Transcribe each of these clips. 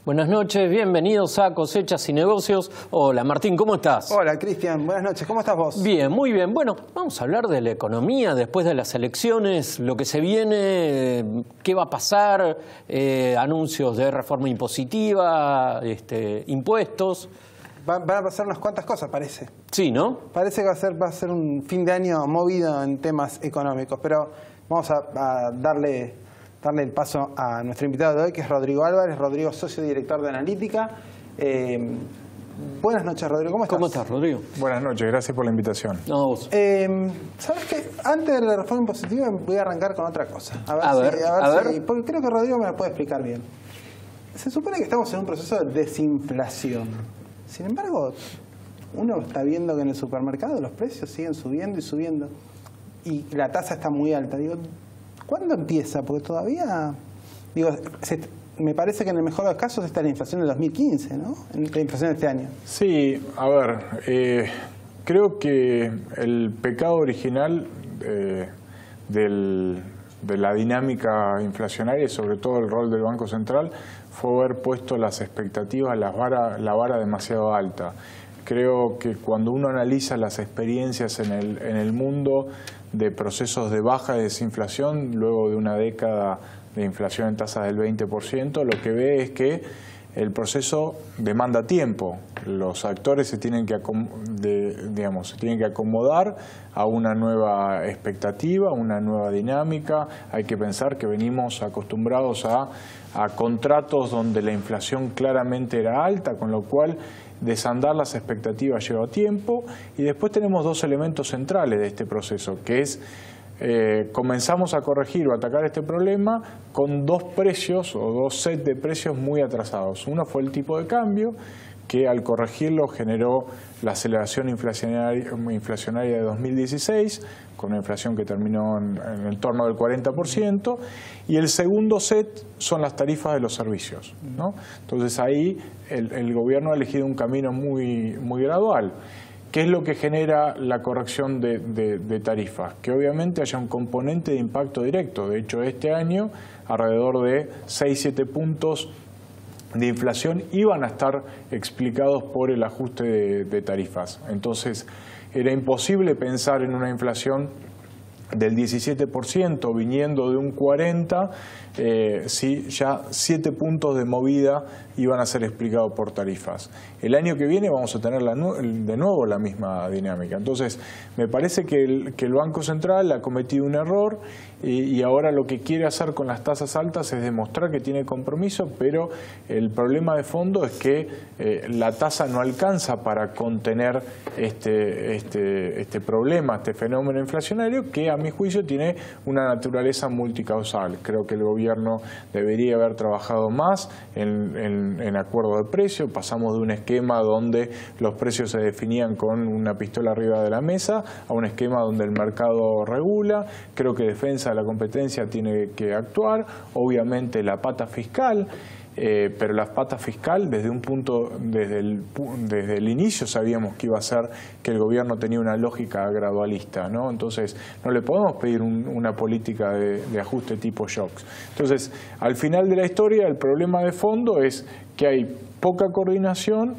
Buenas noches, bienvenidos a Cosechas y Negocios. Hola Martín, ¿cómo estás? Hola Cristian, buenas noches, ¿cómo estás vos? Bien, muy bien. Bueno, vamos a hablar de la economía después de las elecciones, lo que se viene, qué va a pasar, anuncios de reforma impositiva, impuestos. Van a pasar unas cuantas cosas, parece. Sí, ¿no? Parece que va a ser un fin de año movido en temas económicos, pero vamos a darle el paso a nuestro invitado de hoy, que es Rodrigo Álvarez. Rodrigo, socio director de Analítica. Buenas noches, Rodrigo. ¿Cómo estás? ¿Cómo estás, Rodrigo? Buenas noches, gracias por la invitación. No, vos. ¿Sabes qué? Antes de la reforma impositiva voy a arrancar con otra cosa. A ver. Porque creo que Rodrigo me la puede explicar bien. Se supone que estamos en un proceso de desinflación. Sin embargo, uno está viendo que en el supermercado los precios siguen subiendo y subiendo. Y la tasa está muy alta. Digo, ¿cuándo empieza? Porque todavía, me parece que en el mejor de los casos está la inflación del 2015, ¿no? La inflación de este año. Sí, a ver, creo que el pecado original de la dinámica inflacionaria y sobre todo el rol del Banco Central fue haber puesto las expectativas, la vara demasiado alta. Creo que cuando uno analiza las experiencias en el mundo de procesos de baja de desinflación, luego de una década de inflación en tasas del 20%, lo que ve es que el proceso demanda tiempo. Los actores se tienen que acomodar a una nueva expectativa, a una nueva dinámica. Hay que pensar que venimos acostumbrados a contratos donde la inflación claramente era alta, con lo cual desandar las expectativas lleva tiempo. Y después tenemos dos elementos centrales de este proceso, que es comenzamos a corregir o atacar este problema con dos precios o dos sets de precios muy atrasados. Uno fue el tipo de cambio, que al corregirlo generó la aceleración inflacionaria de 2016, con una inflación que terminó en el torno del 40%, y el segundo set son las tarifas de los servicios, ¿no? Entonces ahí el gobierno ha elegido un camino muy gradual. ¿Qué es lo que genera la corrección de tarifas? Que obviamente haya un componente de impacto directo. De hecho, este año alrededor de 6-7 puntos de inflación iban a estar explicados por el ajuste de tarifas. Entonces, era imposible pensar en una inflación del 17% viniendo de un 40%, si ya 7 puntos de movida iban a ser explicados por tarifas. El año que viene vamos a tener de nuevo la misma dinámica. Entonces, me parece que el Banco Central ha cometido un error y ahora lo que quiere hacer con las tasas altas es demostrar que tiene compromiso, pero el problema de fondo es que la tasa no alcanza para contener este problema, este fenómeno inflacionario, que a mi juicio tiene una naturaleza multicausal. Creo que el gobierno debería haber trabajado más en acuerdo de precio. Pasamos de un esquema donde los precios se definían con una pistola arriba de la mesa a un esquema donde el mercado regula. Creo que defensa de la competencia tiene que actuar. Obviamente la pata fiscal. Pero la pata fiscal desde el inicio sabíamos que iba a ser que el gobierno tenía una lógica gradualista, ¿no? Entonces no le podemos pedir una política de ajuste tipo shocks. Entonces, al final de la historia, el problema de fondo es que hay poca coordinación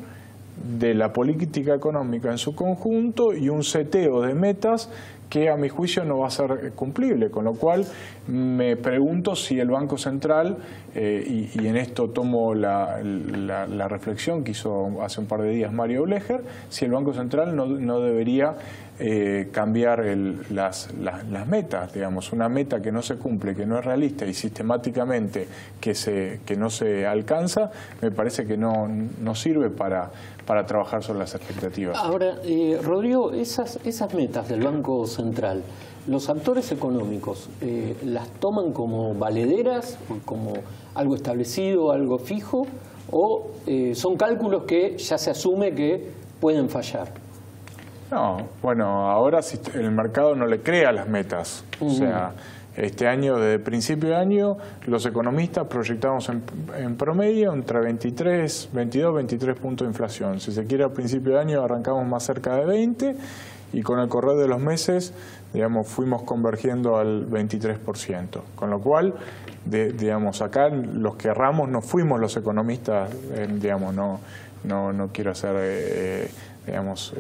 de la política económica en su conjunto y un seteo de metas que a mi juicio no va a ser cumplible, con lo cual me pregunto si el Banco Central, y en esto tomo la reflexión que hizo hace un par de días Mario Blecher, si el Banco Central no debería cambiar las metas, digamos, una meta que no se cumple, que no es realista y sistemáticamente que no se alcanza, me parece que no sirve para trabajar sobre las expectativas. Ahora, Rodrigo, esas metas del Banco Central, ¿los actores económicos las toman como valederas, como algo establecido, algo fijo, o son cálculos que ya se asume que pueden fallar? No, bueno, ahora si el mercado no le crea las metas, o sea, este año, desde principio de año, los economistas proyectamos en promedio entre 22, 23 puntos de inflación. Si se quiere, a principio de año arrancamos más cerca de 20 y con el correr de los meses, digamos, fuimos convergiendo al 23%. Con lo cual, digamos, acá los que erramos no fuimos los economistas, digamos, no quiero hacer digamos,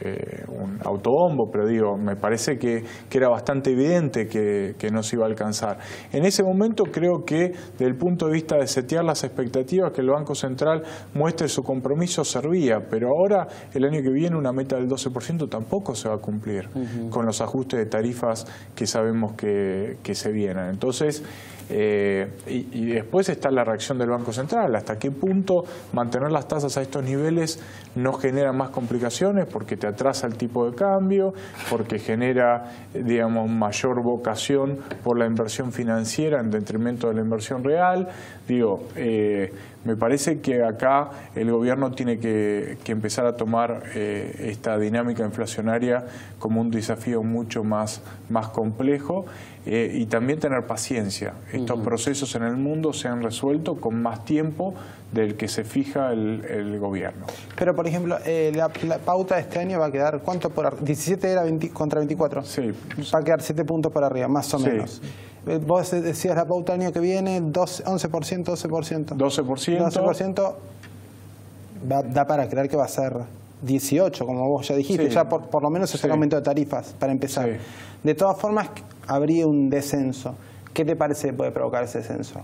un autobombo, pero digo, me parece que era bastante evidente que no se iba a alcanzar. En ese momento creo que, desde el punto de vista de setear las expectativas, que el Banco Central muestre su compromiso servía, pero ahora, el año que viene, una meta del 12% tampoco se va a cumplir con los ajustes de tarifas que sabemos que se vienen. Entonces, y después está la reacción del Banco Central, hasta qué punto mantener las tasas a estos niveles no genera más complicaciones, porque te atrasa el tipo de cambio, porque genera, digamos, mayor vocación por la inversión financiera en detrimento de la inversión real. Digo, me parece que acá el gobierno tiene que empezar a tomar esta dinámica inflacionaria como un desafío mucho más complejo, y también tener paciencia. Estos procesos en el mundo se han resuelto con más tiempo del que se fija el gobierno. Pero, por ejemplo, la pauta de este año va a quedar, ¿cuánto por arriba? 17 era contra 24. Sí. Va a quedar 7 puntos por arriba, más o menos. Vos decías la pauta del año que viene, 11%, 12%. 12%. Da para creer que va a ser 18, como vos ya dijiste, ya por lo menos es el aumento de tarifas, para empezar. Sí. De todas formas, habría un descenso. ¿Qué te parece que puede provocar ese descenso?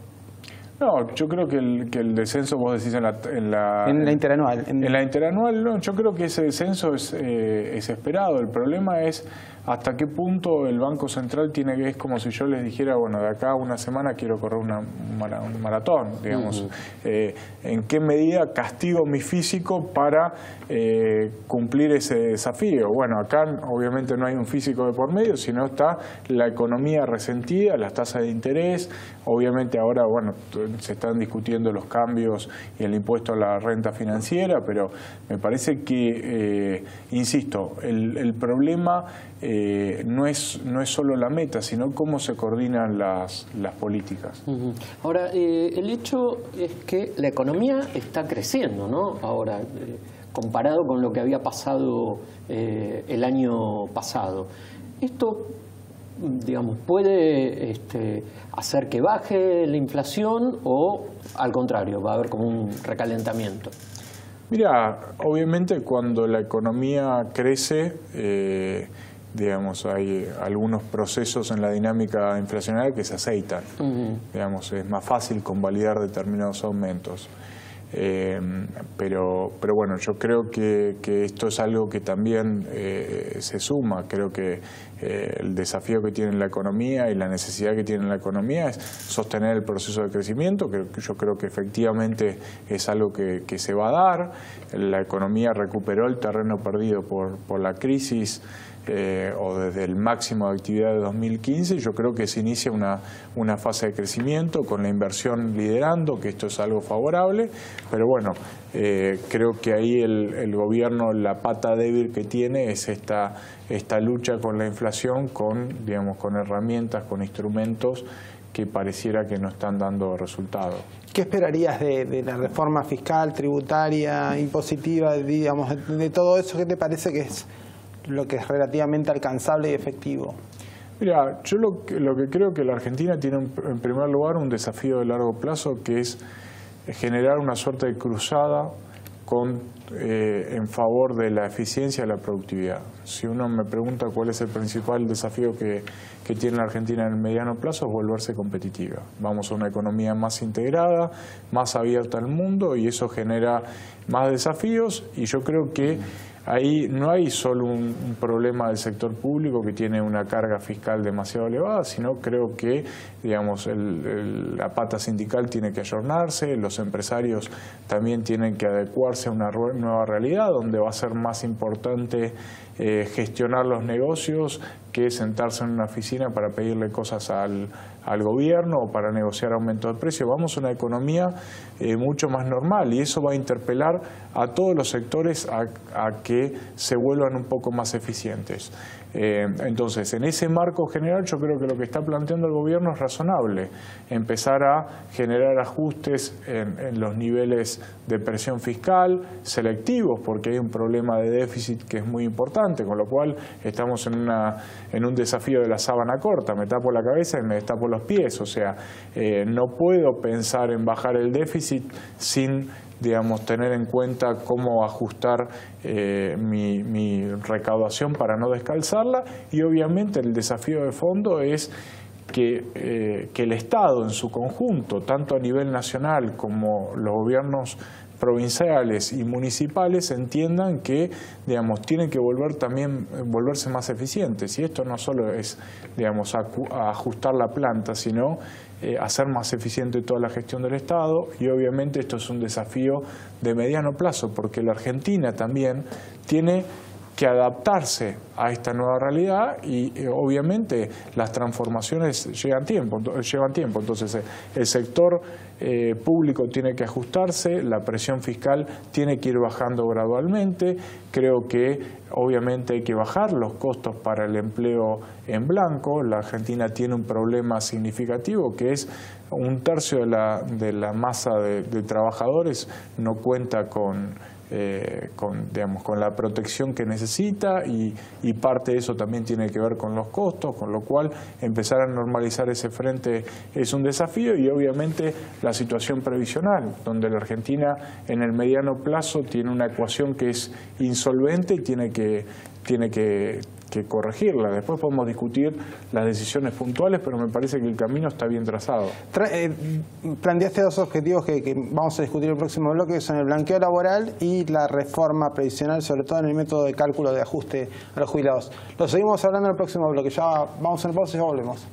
No, yo creo que el descenso, vos decís en la interanual. En la interanual, no, yo creo que ese descenso es esperado. El problema es hasta qué punto el Banco Central tiene que, es como si yo les dijera, bueno, de acá a una semana quiero correr un maratón, digamos. ¿En qué medida castigo mi físico para cumplir ese desafío? Bueno, acá obviamente no hay un físico de por medio, sino está la economía resentida, las tasas de interés. Obviamente ahora, bueno, se están discutiendo los cambios y el impuesto a la renta financiera, pero me parece que, insisto, el problema no es solo la meta, sino cómo se coordinan las políticas. Ahora, el hecho es que la economía está creciendo, ¿no? Ahora, comparado con lo que había pasado el año pasado. Esto, digamos, puede hacer que baje la inflación, o al contrario, va a haber como un recalentamiento. Mira, obviamente cuando la economía crece, digamos, hay algunos procesos en la dinámica inflacionaria que se aceitan. Digamos, es más fácil convalidar determinados aumentos. Pero bueno, yo creo que esto es algo que también se suma. Creo que el desafío que tiene la economía y la necesidad que tiene la economía es sostener el proceso de crecimiento, que yo creo que efectivamente es algo que se va a dar. La economía recuperó el terreno perdido por la crisis, o desde el máximo de actividad de 2015, yo creo que se inicia una fase de crecimiento con la inversión liderando, que esto es algo favorable, pero bueno, creo que ahí el gobierno, la pata débil que tiene es esta lucha con la inflación, con herramientas, con instrumentos que pareciera que no están dando resultado. ¿Qué esperarías de la reforma fiscal, tributaria, impositiva, digamos, de todo eso? ¿Qué te parece que es lo que es relativamente alcanzable y efectivo? Mira, yo lo que creo que la Argentina tiene en primer lugar un desafío de largo plazo, que es generar una suerte de cruzada en favor de la eficiencia y la productividad. Si uno me pregunta cuál es el principal desafío que tiene la Argentina en el mediano plazo, es volverse competitiva. Vamos a una economía más integrada, más abierta al mundo, y eso genera más desafíos, y yo creo que ahí no hay solo un problema del sector público que tiene una carga fiscal demasiado elevada, sino creo que, digamos, la pata sindical tiene que ayornarse, los empresarios también tienen que adecuarse a una nueva realidad donde va a ser más importante gestionar los negocios que sentarse en una oficina para pedirle cosas al gobierno o para negociar aumento de precio. Vamos a una economía mucho más normal, y eso va a interpelar a todos los sectores a que se vuelvan un poco más eficientes. Entonces, en ese marco general, yo creo que lo que está planteando el gobierno es razonable. Empezar a generar ajustes en los niveles de presión fiscal selectivos, porque hay un problema de déficit que es muy importante, con lo cual estamos en un desafío de la sábana corta. Me tapo la cabeza y me destapo los pies. O sea, no puedo pensar en bajar el déficit sin, digamos, tener en cuenta cómo ajustar mi recaudación para no descalzarla, y obviamente el desafío de fondo es que el Estado en su conjunto, tanto a nivel nacional como los gobiernos provinciales y municipales, entiendan que, digamos, tienen que volverse más eficientes, y esto no solo es, digamos, ajustar la planta, sino hacer más eficiente toda la gestión del Estado. Y obviamente esto es un desafío de mediano plazo, porque la Argentina también tiene que adaptarse a esta nueva realidad, y obviamente las transformaciones llevan tiempo. Entonces el sector público tiene que ajustarse, la presión fiscal tiene que ir bajando gradualmente. Creo que obviamente hay que bajar los costos para el empleo en blanco. La Argentina tiene un problema significativo, que es 1/3 de la masa de trabajadores no cuenta con la protección que necesita, y parte de eso también tiene que ver con los costos, con lo cual empezar a normalizar ese frente es un desafío. Y obviamente la situación previsional, donde la Argentina en el mediano plazo tiene una ecuación que es insolvente y tiene que corregirla. Después podemos discutir las decisiones puntuales, pero me parece que el camino está bien trazado. Planteaste dos objetivos que vamos a discutir en el próximo bloque, que son el blanqueo laboral y la reforma previsional, sobre todo en el método de cálculo de ajuste a los jubilados. Lo seguimos hablando en el próximo bloque. Ya vamos en pausa y ya volvemos.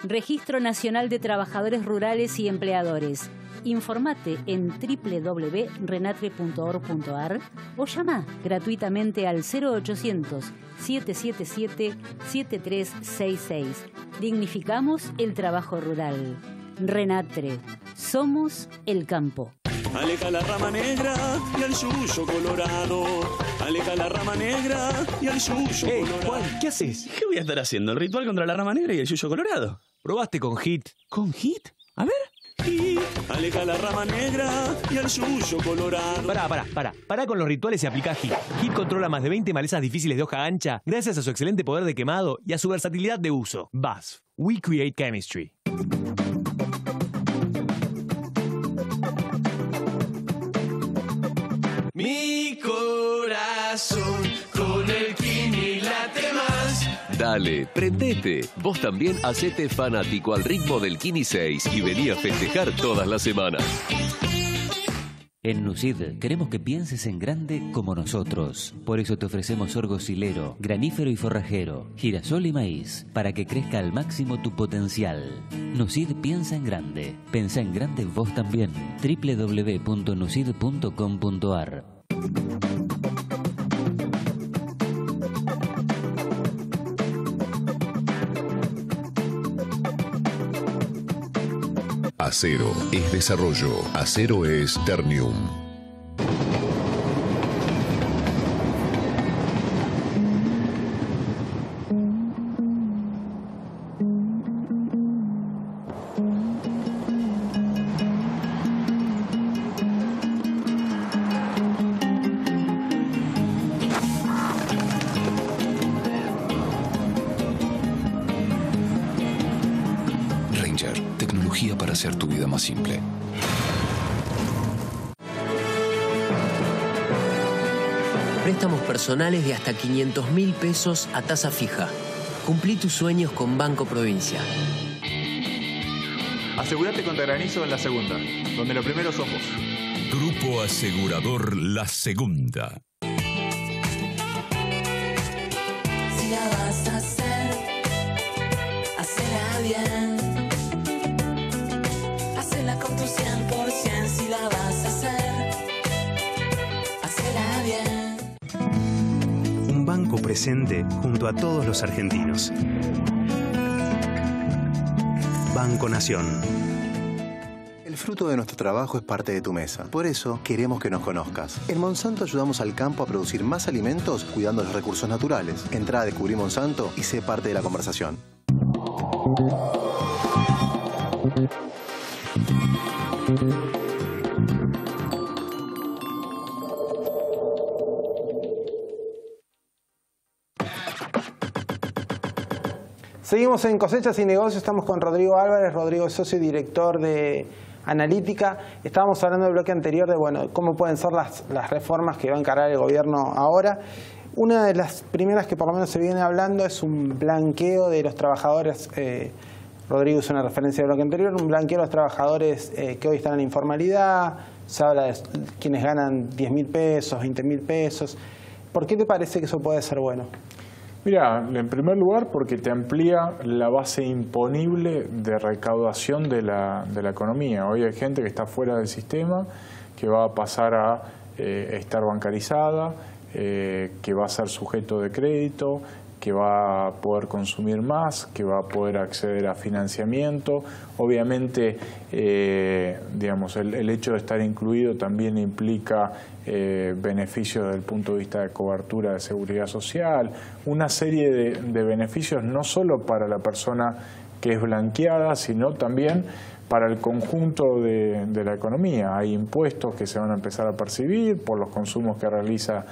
Registro Nacional de Trabajadores Rurales y Empleadores. Informate en www.renatre.org.ar o llama gratuitamente al 0800-777-7366. Dignificamos el trabajo rural. Renatre. Somos el campo. Aleja la rama negra y al yuyo colorado. Aleja la rama negra y al yuyo colorado. Juan, ¿qué haces? ¿Qué voy a estar haciendo? ¿El ritual contra la rama negra y el yuyo colorado? Probaste con HIT. ¿Con HIT? A ver. HIT. Aleja la rama negra y al yuyo colorado. Pará con los rituales y aplicá HIT. HIT controla más de 20 malezas difíciles de hoja ancha gracias a su excelente poder de quemado y a su versatilidad de uso. BASF. We create chemistry. Mi corazón con el Kini late más. Dale, prendete. Vos también hacete fanático al ritmo del Kini 6 y vení a festejar todas las semanas. En Nucid queremos que pienses en grande como nosotros. Por eso te ofrecemos sorgo silero, granífero y forrajero, girasol y maíz, para que crezca al máximo tu potencial. Nucid piensa en grande. Pensá en grande vos también. www.nucid.com.ar. Acero es desarrollo. Acero es Ternium. tecnología para hacer tu vida más simple. Préstamos personales de hasta 500.000 pesos a tasa fija. Cumplí tus sueños con Banco Provincia. Asegúrate contra granizo en La Segunda, donde lo primero sos vos. Grupo Asegurador La Segunda. Si la vas a hacer, hacela bien. Hacela con tu 100%. Si la vas a hacer, hacela bien. Un banco presente junto a todos los argentinos. Banco Nación. El fruto de nuestro trabajo es parte de tu mesa. Por eso queremos que nos conozcas. En Monsanto ayudamos al campo a producir más alimentos cuidando los recursos naturales. Entrá a Descubrir Monsanto y sé parte de la conversación. Seguimos en Cosechas y Negocios, estamos con Rodrigo Álvarez. Rodrigo es socio y director de Analítica. Estábamos hablando del bloque anterior de cómo pueden ser las reformas que va a encarar el gobierno ahora. Una de las primeras que por lo menos se viene hablando es un blanqueo de los trabajadores. Rodrigo es una referencia del bloque anterior, un blanqueo de los trabajadores que hoy están en informalidad. Se habla de quienes ganan 10.000 pesos, 20.000 pesos. ¿Por qué te parece que eso puede ser bueno? Mira, en primer lugar porque te amplía la base imponible de recaudación de la economía. Hoy hay gente que está fuera del sistema, que va a pasar a estar bancarizada, que va a ser sujeto de crédito, que va a poder consumir más, que va a poder acceder a financiamiento. Obviamente, digamos, el hecho de estar incluido también implica beneficios desde el punto de vista de cobertura de seguridad social, una serie de beneficios no solo para la persona que es blanqueada, sino también para el conjunto de la economía. Hay impuestos que se van a empezar a percibir por los consumos que realiza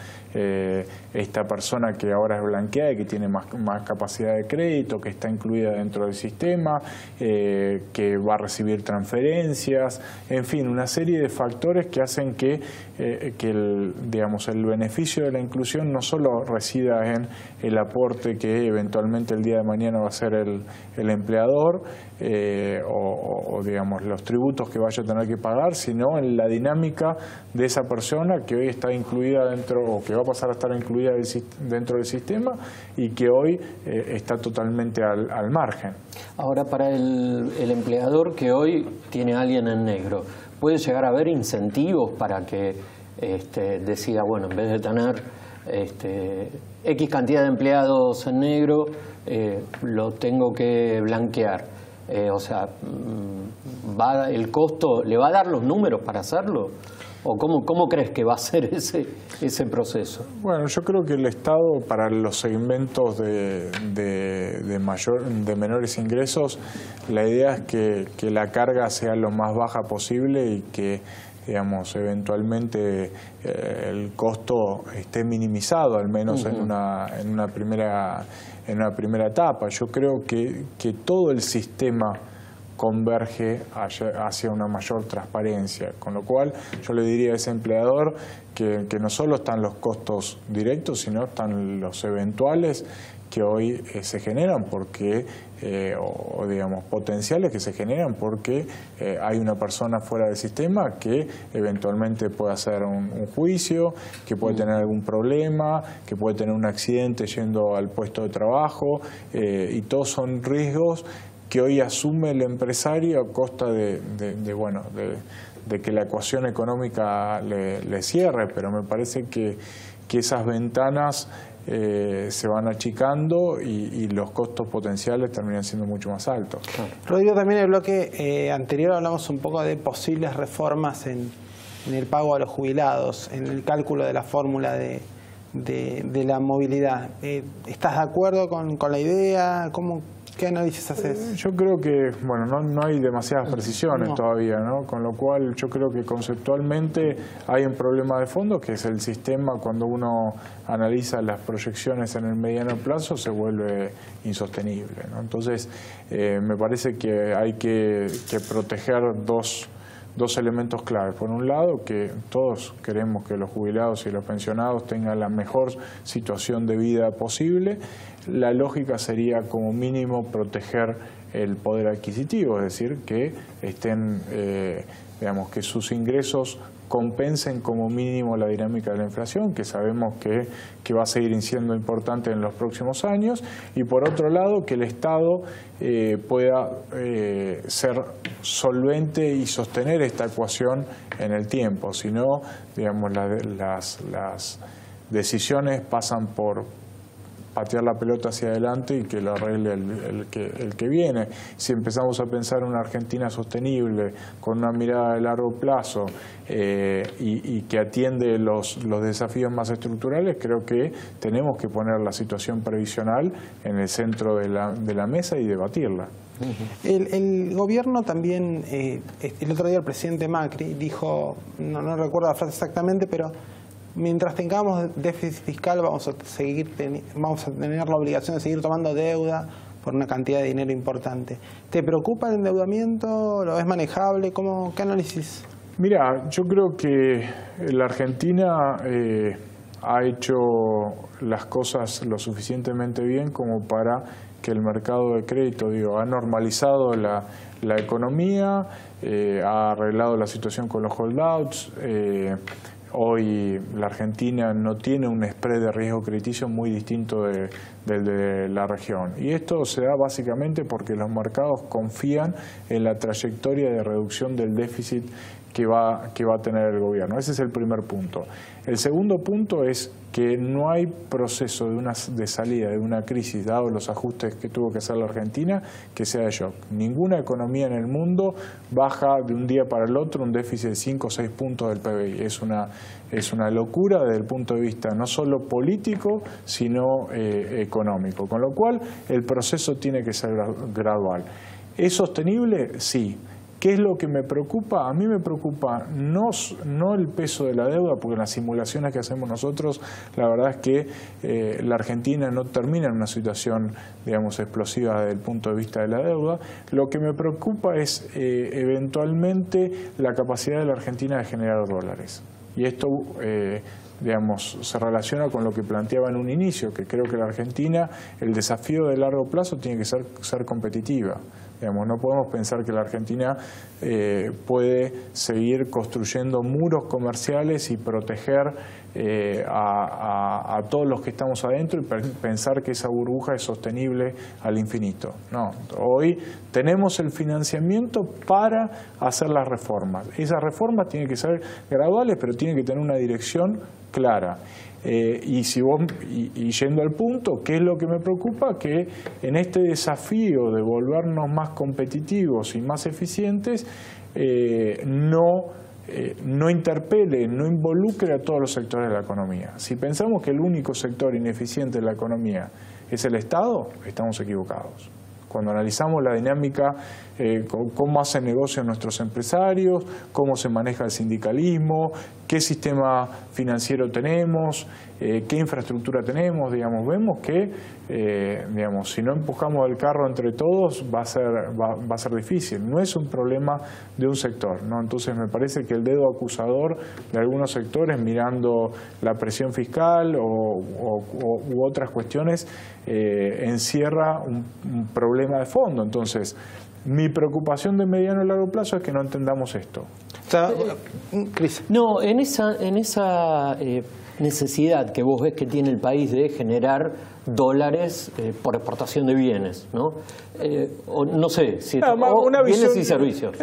esta persona que ahora es blanqueada y que tiene más capacidad de crédito, que está incluida dentro del sistema, que va a recibir transferencias, en fin, una serie de factores que hacen que el beneficio de la inclusión no solo resida en el aporte que eventualmente el día de mañana va a hacer el empleador o digamos los tributos que vaya a tener que pagar, sino en la dinámica de esa persona que hoy está incluida dentro o que va a pasar a estar incluida dentro del sistema y que hoy está totalmente al margen. Ahora, para el empleador que hoy tiene a alguien en negro, ¿puede llegar a haber incentivos para que decida, bueno, en vez de tener X cantidad de empleados en negro, lo tengo que blanquear? O sea, el costo, ¿le va a dar los números para hacerlo? ¿O cómo crees que va a ser ese proceso? Bueno, yo creo que el Estado, para los segmentos de menores ingresos, la idea es que la carga sea lo más baja posible y que, digamos, eventualmente el costo esté minimizado, al menos en una primera etapa. Yo creo que todo el sistema converge hacia una mayor transparencia, con lo cual yo le diría a ese empleador que no solo están los costos directos, sino están los eventuales que hoy se generan porque o digamos potenciales que se generan porque hay una persona fuera del sistema que eventualmente puede hacer un juicio, que puede tener algún problema, que puede tener un accidente yendo al puesto de trabajo, y todos son riesgos que hoy asume el empresario a costa de que la ecuación económica le cierre, pero me parece que esas ventanas se van achicando y los costos potenciales terminan siendo mucho más altos. Rodrigo, también en el bloque anterior hablamos un poco de posibles reformas en el pago a los jubilados, en el cálculo de la fórmula de de la movilidad. ¿Estás de acuerdo con la idea? ¿Qué análisis haces? Yo creo que, bueno, no hay demasiadas precisiones todavía, ¿no? Con lo cual yo creo que conceptualmente hay un problema de fondo, que es el sistema. Cuando uno analiza las proyecciones en el mediano plazo se vuelve insostenible, ¿no? Entonces me parece que hay que proteger dos elementos claves. Por un lado, que todos queremos que los jubilados y los pensionados tengan la mejor situación de vida posible. La lógica sería como mínimo proteger el poder adquisitivo, es decir, que estén, digamos, que sus ingresos compensen como mínimo la dinámica de la inflación, que sabemos que va a seguir siendo importante en los próximos años, y por otro lado que el Estado pueda ser solvente y sostener esta ecuación en el tiempo. Si no, digamos, las decisiones pasan por patear la pelota hacia adelante y que lo arregle el que viene. Si empezamos a pensar en una Argentina sostenible, con una mirada de largo plazo y que atiende los desafíos más estructurales, creo que tenemos que poner la situación previsional en el centro de la mesa y debatirla. El gobierno también, el otro día el presidente Macri dijo, no recuerdo la frase exactamente, pero mientras tengamos déficit fiscal vamos a tener la obligación de seguir tomando deuda por una cantidad de dinero importante. ¿Te preocupa el endeudamiento? ¿Lo ves manejable? ¿Qué análisis? Mira, yo creo que la Argentina ha hecho las cosas lo suficientemente bien como para que el mercado de crédito, ha normalizado la economía, ha arreglado la situación con los holdouts. Hoy la Argentina no tiene un spread de riesgo crediticio muy distinto del de la región. Y esto se da básicamente porque los mercados confían en la trayectoria de reducción del déficit que va a tener el gobierno. Ese es el primer punto. El segundo punto es que no hay proceso de salida de una crisis, dado los ajustes que tuvo que hacer la Argentina, que sea de shock. Ninguna economía en el mundo baja de un día para el otro un déficit de 5 o 6 puntos del PBI. Es una locura desde el punto de vista no solo político, sino económico. Con lo cual, el proceso tiene que ser gradual. ¿Es sostenible? Sí. ¿Qué es lo que me preocupa? A mí me preocupa no el peso de la deuda, porque en las simulaciones que hacemos nosotros, la verdad es que la Argentina no termina en una situación, digamos, explosiva desde el punto de vista de la deuda. Lo que me preocupa es eventualmente la capacidad de la Argentina de generar dólares. Y esto, digamos, se relaciona con lo que planteaba en un inicio, que creo que la Argentina, el desafío de largo plazo tiene que ser competitiva. Digamos, no podemos pensar que la Argentina puede seguir construyendo muros comerciales y proteger a todos los que estamos adentro y pensar que esa burbuja es sostenible al infinito. No, hoy tenemos el financiamiento para hacer las reformas. Esas reformas tienen que ser graduales, pero tienen que tener una dirección clara. Y yendo al punto, ¿qué es lo que me preocupa? Que en este desafío de volvernos más competitivos y más eficientes, no interpele, no involucre a todos los sectores de la economía. Si pensamos que el único sector ineficiente de la economía es el Estado, estamos equivocados. Cuando analizamos la dinámica, cómo hacen negocio nuestros empresarios, cómo se maneja el sindicalismo, qué sistema financiero tenemos, qué infraestructura tenemos, digamos, vemos que digamos, si no empujamos el carro entre todos va a ser difícil. No es un problema de un sector, ¿no? Entonces me parece que el dedo acusador de algunos sectores, mirando la presión fiscal u otras cuestiones, encierra un problema de fondo. Entonces, mi preocupación de mediano y largo plazo es que no entendamos esto. Cris. No, en esa necesidad que vos ves que tiene el país de generar dólares por exportación de bienes, ¿no? No sé, si una bienes visión, y servicios.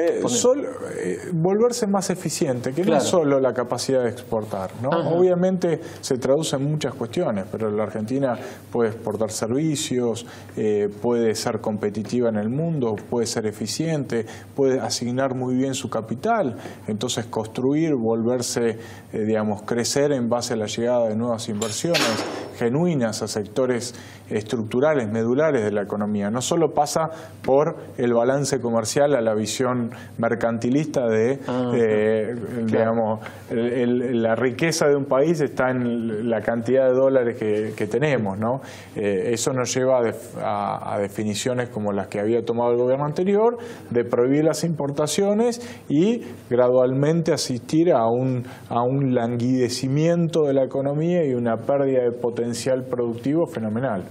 Volverse más eficiente, que no es solo la capacidad de exportar, ¿no? Obviamente se traduce en muchas cuestiones, pero la Argentina puede exportar servicios, puede ser competitiva en el mundo, puede ser eficiente, puede asignar muy bien su capital, entonces construir, volverse, crecer en base a la llegada de nuevas inversiones genuinas a sectores estructurales, medulares de la economía. No solo pasa por el balance comercial a la visión mercantilista de, la riqueza de un país está en la cantidad de dólares que tenemos, ¿no? Eso nos lleva a definiciones como las que había tomado el gobierno anterior, de prohibir las importaciones y gradualmente asistir a un languidecimiento de la economía y una pérdida de potencial productivo fenomenal.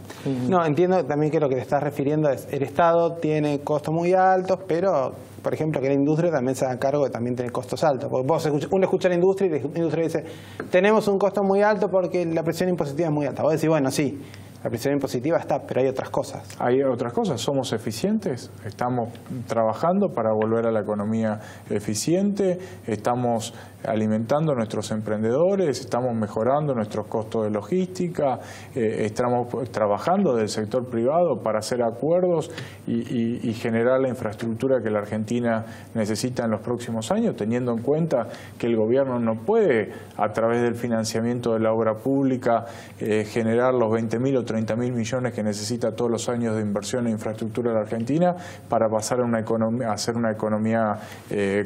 No, entiendo también que lo que te estás refiriendo es el Estado tiene costos muy altos, pero por ejemplo que la industria también se haga cargo de también tener costos altos. Porque uno escucha a la industria y la industria dice, tenemos un costo muy alto porque la presión impositiva es muy alta. Vos decís, bueno, sí, la presión impositiva está, pero hay otras cosas. Hay otras cosas, somos eficientes, estamos trabajando para volver a la economía eficiente, estamos alimentando a nuestros emprendedores, estamos mejorando nuestros costos de logística, estamos trabajando del sector privado para hacer acuerdos y generar la infraestructura que la Argentina necesita en los próximos años, teniendo en cuenta que el gobierno no puede, a través del financiamiento de la obra pública, generar los 20.000 o 30.000 millones que necesita todos los años de inversión en infraestructura de la Argentina para pasar a ser una economía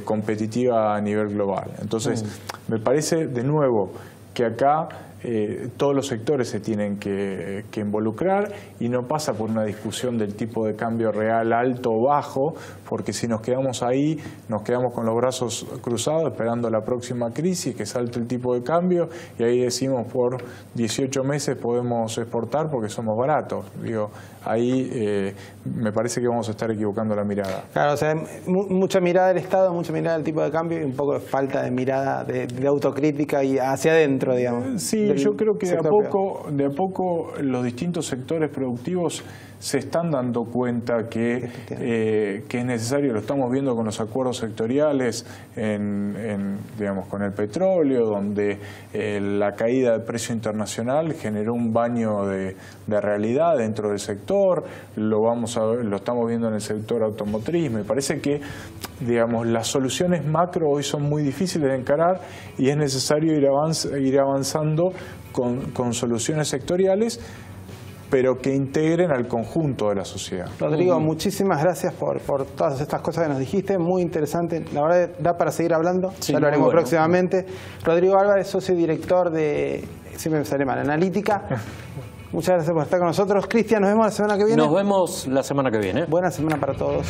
competitiva a nivel global. Entonces, me parece de nuevo que acá todos los sectores se tienen que involucrar y no pasa por una discusión del tipo de cambio real alto o bajo, porque si nos quedamos ahí, nos quedamos con los brazos cruzados esperando la próxima crisis, que salte el tipo de cambio y ahí decimos por 18 meses podemos exportar porque somos baratos. Digo, ahí me parece que vamos a estar equivocando la mirada. Claro, o sea, mucha mirada del Estado, mucha mirada del tipo de cambio y un poco de falta de mirada de autocrítica y hacia adentro, digamos. Sí, yo creo que de a poco los distintos sectores productivos se están dando cuenta que es necesario, lo estamos viendo con los acuerdos sectoriales, con el petróleo, donde la caída del precio internacional generó un baño de realidad dentro del sector, lo estamos viendo en el sector automotriz. Me parece que las soluciones macro hoy son muy difíciles de encarar y es necesario ir avanzando con soluciones sectoriales, pero que integren al conjunto de la sociedad. Rodrigo, muchísimas gracias por todas estas cosas que nos dijiste, muy interesante. La verdad da para seguir hablando, ya lo haremos próximamente. Rodrigo Álvarez, socio y director de, siempre me sale mal, Analítica. Muchas gracias por estar con nosotros. Cristian, nos vemos la semana que viene. Nos vemos la semana que viene. Buena semana para todos.